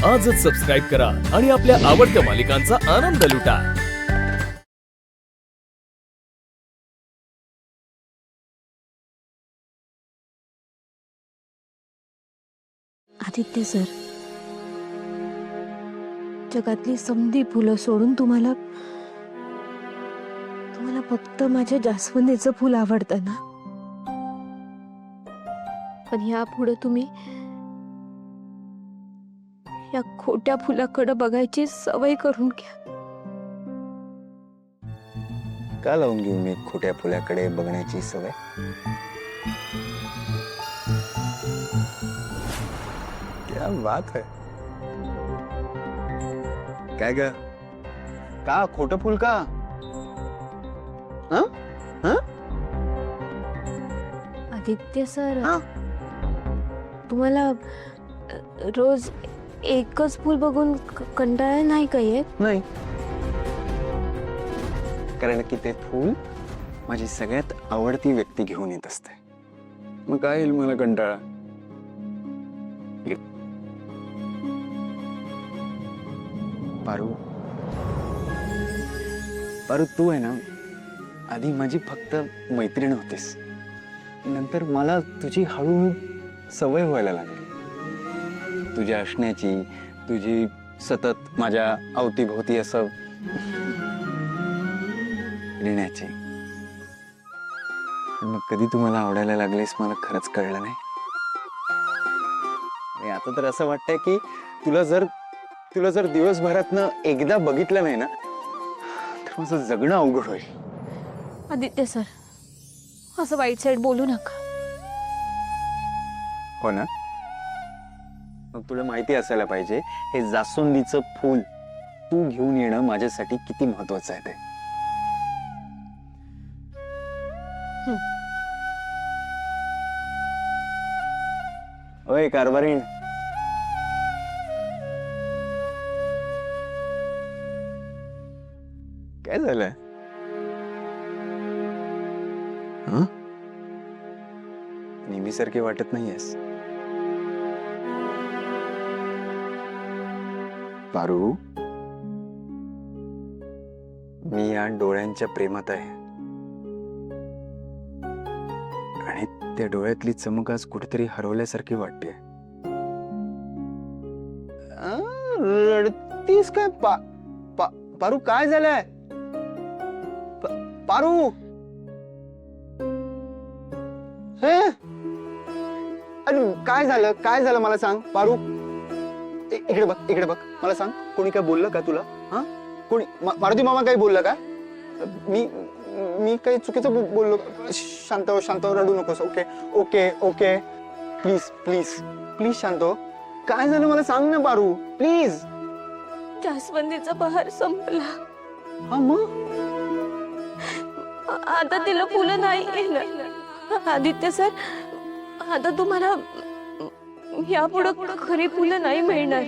आजच सबस्क्राईब करा आणि आपल्या आवडत्या मालिकांचा आनंद लुटा। आदित्य सर, जगातली समधी फुलं सोडून तुम्हाला फक्त माझ्या जास्वंदीचं फुल आवडतं ना? पण यापुढे तुम्ही या खोट्या फुलाकडे बघायची सवय करून घ्या। का लावून घेऊ मी खोट्या फुलाकडे बघण्याची सवय? क्या बात है। काय ग? का खोटं फुल का? हाँ? हाँ? आदित्य सर, तुम्हाला रोज एकच फुल बघून कंटाळा नाही का येत? नाही, कारण की ते फूल माझी सगळ्यात आवडती व्यक्ती घेऊन येत असते। मग काय येईल मला कंटाळा? पारू, पारू तू आहे ना, आधी माझी फक्त मैत्रीण होतीस, नंतर मला तुझी हळूहळू सवय व्हायला लागली। तुझ्या असण्याची, तुझी सतत माझ्या अवतीभोवती असं येण्याची। मग कधी तू मला आवडायला लागलीस मला खरंच कळलं नाही। आणि आता तर असं वाटतंय की तुला जर दिवसभरातनं एकदा बघितलं नाही ना तर माझं जगणं अवघड होईल। आदित्य सर, असं वाईट साईड बोलू नका। हो ना? मग तुला माहिती असायला पाहिजे हे जास्वंदीचं फूल तू घेऊन येणं माझ्यासाठी किती महत्वाचं आहे ते। ओय कारभारीण, काय झालंय? नेहमीसारखी वाटत नाहीयेस। पारू, मी या डोळ्यांच्या प्रेमात आहे आणि त्या डोळ्यातली चमक आज कुठेतरी हरवल्यासारखी वाटते। रडतीस काय? पारू काय झालंय? पारू, हे अरे काय झालं? काय झालं मला सांग पारू। इकडे बघ, इकडे बघ, मला सांग, कोणी काय बोललं का तुला? हा, कोणी मारुती मामा काही बोललं का? मी काही चुकीचं बोललो? शांत हो, शांत हो, रडू नकोस। Okay okay okay, please please please शांत हो। काय झालं मला सांग ना पारू, प्लीज। जास्वंदीचा बहार संपला। हा मग? आता तिला फुलं नाही येणार। आदित्य सर, आता तुम्हाला यापुढे खरी फुलं नाही मिळणार।